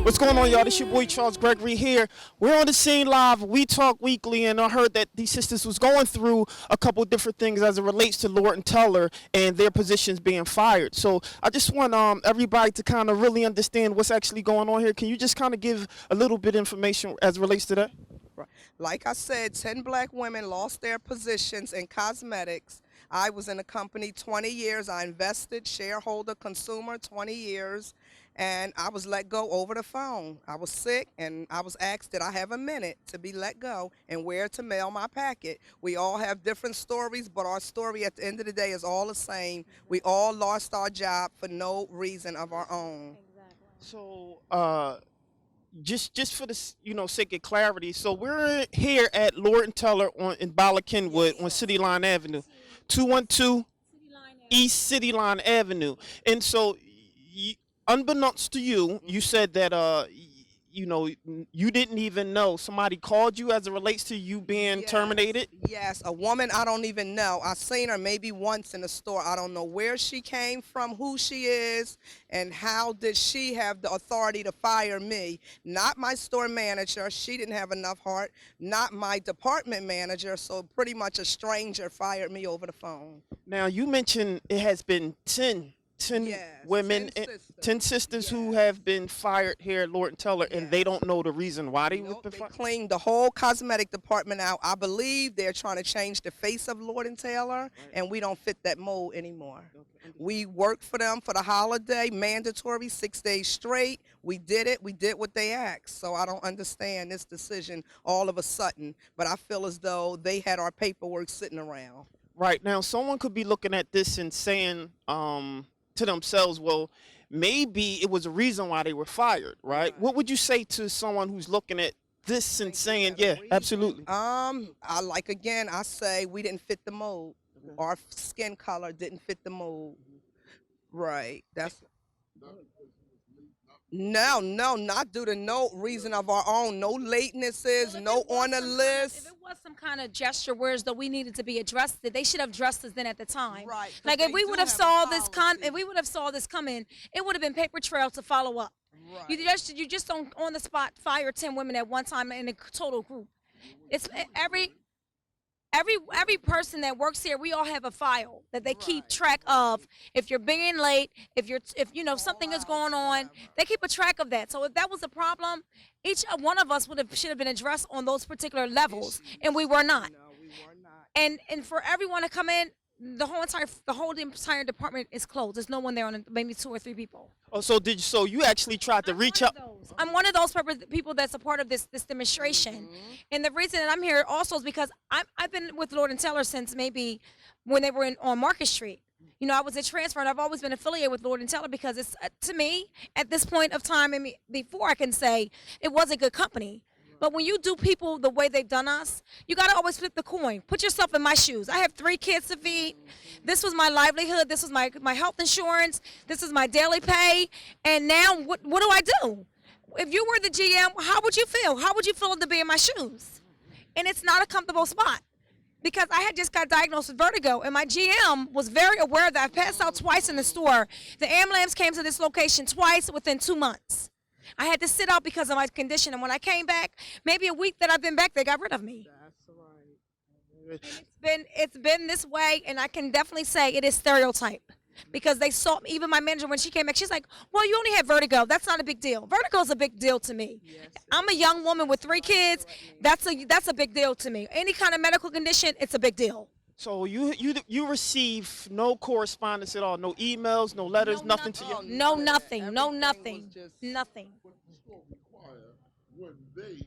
What's going on, y'all? This your boy Charles Gregory here. We're on the scene live. We talk weekly, and I heard that these sisters was going through a couple of different things as it relates to Lord and Teller and their positions being fired. So I just want everybody to kind of really understand what's actually going on here. Can you just kind of give a little bit of information as it relates to that? Right. Like I said, 10 black women lost their positions in cosmetics. I was in the company 20 years. I invested, shareholder, consumer, 20 years. And I was let go over the phone. I was sick, and I was asked, did I have a minute to be let go and where to mail my packet? We all have different stories, but our story at the end of the day is all the same. We all lost our job for no reason of our own. Exactly. So, just for the sake of clarity, so we're here at Lord and Teller in BALA Kenwood on City Line Avenue, 212 East City Line Avenue, and so. Unbeknownst to you, you said that you didn't even know. Somebody called you as it relates to you being terminated? Yes, a woman I don't even know. I seen her maybe once in the store. I don't know where she came from, who she is, and how did she have the authority to fire me. Not my store manager. She didn't have enough heart. Not my department manager. So pretty much a stranger fired me over the phone. Now, you mentioned it has been 10 women, 10 sisters who have been fired here at Lord and Teller, and they don't know the reason why they were fired. They cleaned the whole cosmetic department out. I believe they're trying to change the face of Lord and Taylor, and we don't fit that mold anymore. We worked for them for the holiday, mandatory 6 days straight. We did it. We did what they asked. So I don't understand this decision all of a sudden, but I feel as though they had our paperwork sitting around. Right. Now, someone could be looking at this and saying, to themselves, well, maybe it was a reason why they were fired, right? What would you say to someone who's looking at this and saying, yeah, absolutely? I say we didn't fit the mold. Our skin color didn't fit the mold. Right. That's no, not due to no reason of our own. No latenesses, no on the list. If it was some kind of gesture whereas though we needed to be addressed, they should have addressed us then at the time. Right. Like if we would have saw this coming, it would have been paper trail to follow up. Right. You just don't on the spot fire 10 women at one time in a total group. It's every person that works here, we all have a file that they keep track of. If you're being late, if something is going on, they keep a track of that. So if that was a problem, each one of us should have been addressed on those particular levels, and we were not. No, we were not. And for everyone to come in, the whole entire department is closed. There's no one there, on maybe 2 or 3 people. Oh, so you actually tried to reach out. I'm one of those people that's a part of this demonstration. And the reason that I'm here also is because I've been with Lord and Teller since maybe when they were on Market Street. I was a transfer, and I've always been affiliated with Lord and Teller because it's, to me, at this point of time, before I can say it was a good company. But when you do people the way they've done us, you got to always flip the coin. Put yourself in my shoes. I have 3 kids to feed. This was my livelihood. This was my health insurance. This is my daily pay. And now what do I do? If you were the GM, how would you feel? How would you feel to be in my shoes? And it's not a comfortable spot because I had just got diagnosed with vertigo, and my GM was very aware that I passed out twice in the store. The ambulance came to this location twice within 2 months. I had to sit out because of my condition, and when I came back, maybe a week that I've been back, they got rid of me. That's right. And it's been this way, and I can definitely say it is stereotype because they saw, even my manager when she came back, she's like, well, you only have vertigo. That's not a big deal. Vertigo is a big deal to me. Yes, I'm a young woman with 3 kids. That's a big deal to me. Any kind of medical condition, it's a big deal. So you receive no correspondence at all, no emails, no letters, nothing to you? No, nothing, nothing. What this will require when they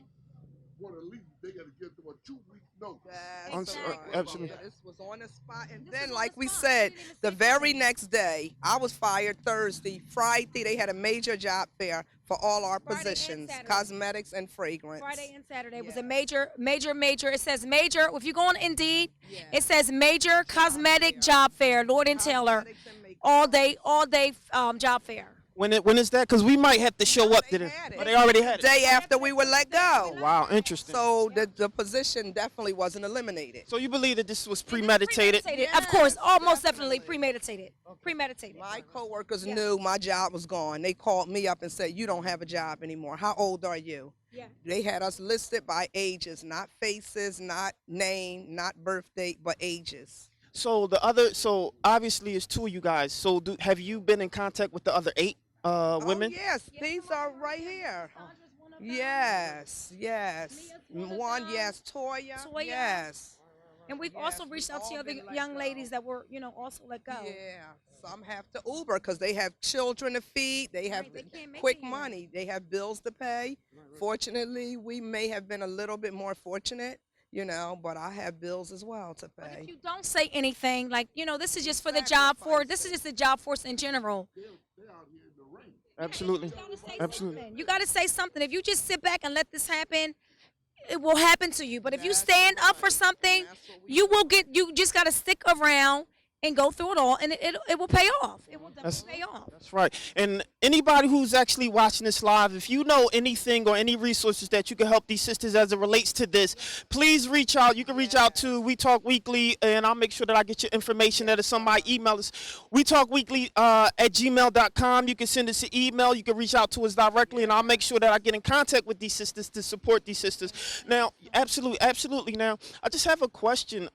want to leave, they got to give them a 2-week notice. Absolutely. This was on the spot, and then, like we said, the very next day, I was fired Thursday. Friday, they had a major job fair for all our positions, cosmetics and fragrance. Friday and Saturday was a major. It says major. If you go on Indeed, it says major cosmetic job fair, Lord and Taylor, all day job fair. When is that? Because we might have to show up to them. Oh, they already had it. The day after we were let go. Wow, interesting. So the position definitely wasn't eliminated. So you believe that this was premeditated? Of course, almost definitely premeditated. Premeditated. My coworkers knew my job was gone. They called me up and said, "You don't have a job anymore. How old are you?" Yeah. They had us listed by ages, not faces, not name, not birth date, but ages. So obviously it's two of you guys. So have you been in contact with the other 8 women? Oh, yes, these are right here. Yes, yes. One, yes, Toya. Yes. And we've also reached out to other young ladies that were, also let go. Yeah, some have to Uber because they have children to feed. They have They can't make quick it here. money. They have bills to pay. Fortunately, we may have been a little bit more fortunate, but I have bills as well to But if pay. you don't say anything, this is just for the job force. This is just the job force in general. They're out here in the rain. Absolutely. Absolutely. You got to say something. If you just sit back and let this happen, it will happen to you. But if you stand up for something, you just got to stick around and go through it all, and it will pay off. It will definitely pay off. That's right. And anybody who's actually watching this live, if you know anything or any resources that you can help these sisters as it relates to this, please reach out. You can reach out to We Talk Weekly, and I'll make sure that I get your information. That is on my email. It's wetalkweekly at gmail.com. You can send us an email. You can reach out to us directly, and I'll make sure that I get in contact with these sisters to support these sisters. Now, absolutely. Now, I just have a question.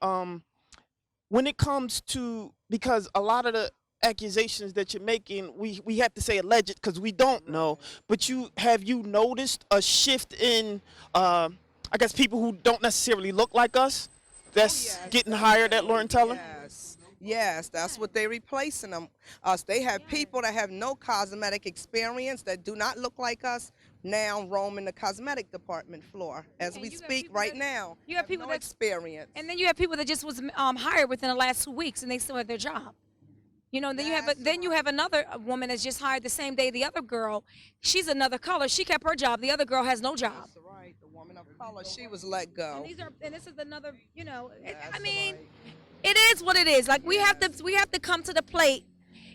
When it comes to, because a lot of the accusations that you're making, we have to say alleged because we don't know, but have you noticed a shift in, I guess, people who don't necessarily look like us that's getting hired at Lord & Teller? Yes, that's what they're replacing us. They have people that have no cosmetic experience that do not look like us now roaming the cosmetic department floor as we speak right now. You have people no that experience. And then you have people that just was hired within the last 2 weeks, and they still have their job. Then you have another woman that's just hired the same day the other girl. She's another color. She kept her job. The other girl has no job. That's right. The woman of color, she was let go. And this is another. It is what it is. Like we have to come to the plate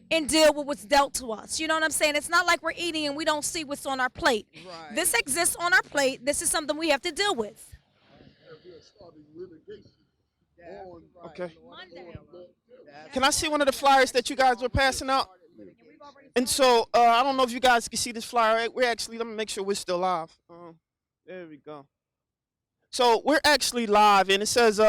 and deal with what's dealt to us. You know what I'm saying? It's not like we're eating and we don't see what's on our plate. Right. This exists on our plate. This is something we have to deal with. Okay. Can I see one of the flyers that you guys were passing out? And so, I don't know if you guys can see this flyer. Let me make sure we're still live. There we go. So we're actually live, and it says,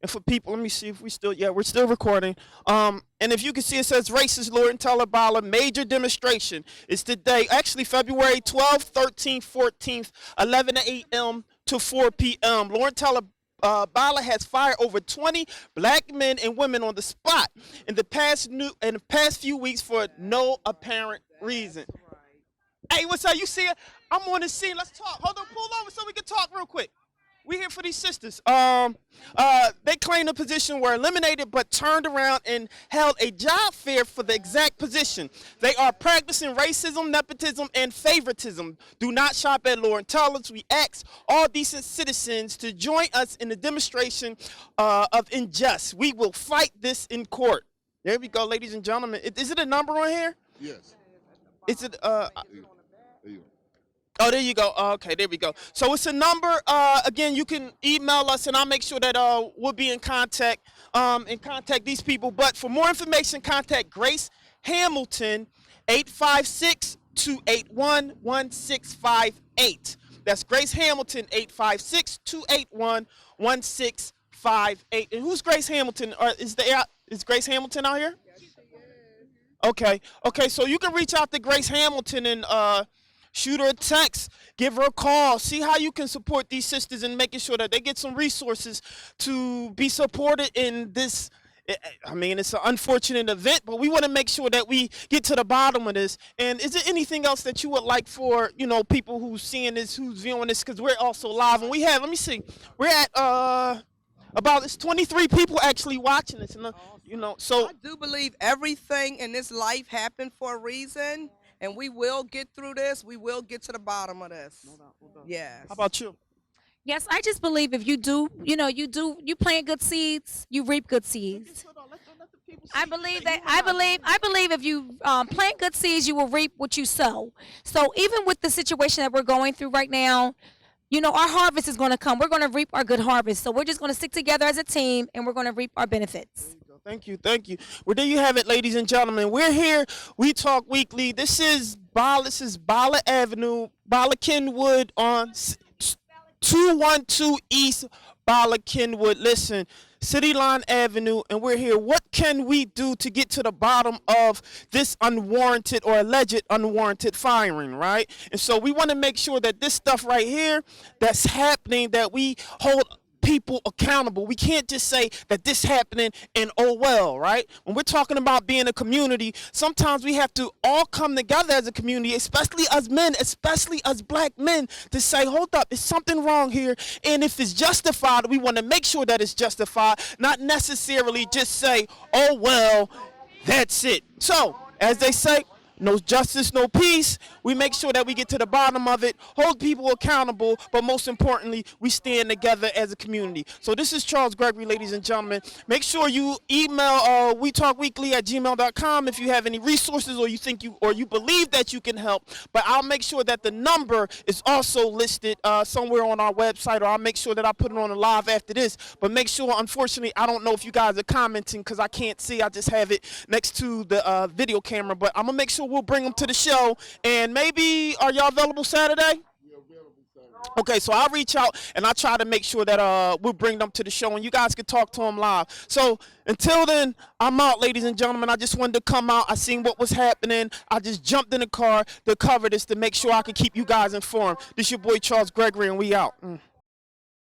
and for people, let me see if we're still recording. And if you can see, it says racist Lord & Teller BALA major demonstration. It's today, actually February 12th, 13th, 14th, 11 a.m. to 4 p.m. Lord & Teller BALA has fired over 20 black men and women on the spot in the past few weeks for no apparent reason. Hey, what's up? You see it? I'm on the scene. Let's talk. Hold on, pull over so we can talk real quick. We here for these sisters. They claimed a position were eliminated but turned around and held a job fair for the exact position. They are practicing racism, nepotism, and favoritism. Do not shop at Lord & Teller's. We ask all decent citizens to join us in the demonstration of injustice. We will fight this in court. There we go, ladies and gentlemen. Is it a number on here? Yes. Is it There you go. Oh, there you go. Okay, there we go. So it's a number. Again, you can email us, and I'll make sure that we'll be in contact these people. But for more information, contact Grace Hamilton, 856-281-1658. That's Grace Hamilton, 856-281-1658. And who's Grace Hamilton? Is Grace Hamilton out here? Yes, she is. Okay. So you can reach out to Grace Hamilton and shoot her a text, give her a call, see how you can support these sisters and making sure that they get some resources to be supported in this. I mean, it's an unfortunate event, but we want to make sure that we get to the bottom of this. And is there anything else that you would like for, people who's seeing this, who's viewing this, because we're also live, and we have, let me see, we're at about 23 people actually watching this, so I do believe everything in this life happened for a reason. And we will get through this. We will get to the bottom of this. No doubt. Yes. How about you? Yes, I just believe if you do, you plant good seeds, you reap good seeds. I believe that I believe if you plant good seeds, you will reap what you sow. So even with the situation that we're going through right now, you know, our harvest is going to come. We're going to reap our good harvest. So we're just going to stick together as a team, and we're going to reap our benefits. Thank you, thank you. Well, there you have it, ladies and gentlemen. We're here. We talk weekly. This is BALA Avenue, BALA Kenwood on 212 East BALA Kenwood. Listen, City Line Avenue, and we're here. What can we do to get to the bottom of this unwarranted or alleged unwarranted firing, right? And so we want to make sure that this stuff right here that's happening, that we hold people accountable. We can't just say that this happening and oh well, right? When we're talking about being a community, sometimes we have to all come together as a community, especially us men, especially us black men, to say, hold up, is something wrong here? And if it's justified, we want to make sure that it's justified, not necessarily just say, oh well, that's it. So, as they say, no justice, no peace. We make sure that we get to the bottom of it, hold people accountable, but most importantly, we stand together as a community. So this is Charles Gregory, ladies and gentlemen. Make sure you email wetalkweekly@gmail.com if you have any resources or you think you believe that you can help. But I'll make sure that the number is also listed somewhere on our website, or I'll make sure that I put it on the live after this. But make sure, unfortunately, I don't know if you guys are commenting because I can't see. I just have it next to the video camera. But I'm going to make sure we'll bring them to the show. And maybe, are y'all available Saturday? Okay, so I'll reach out and I'll try to make sure that we'll bring them to the show and you guys can talk to them live. So until then, I'm out, ladies and gentlemen. I just wanted to come out. I seen what was happening. I just jumped in the car to cover this to make sure I can keep you guys informed. This your boy Charles Gregory, and we out.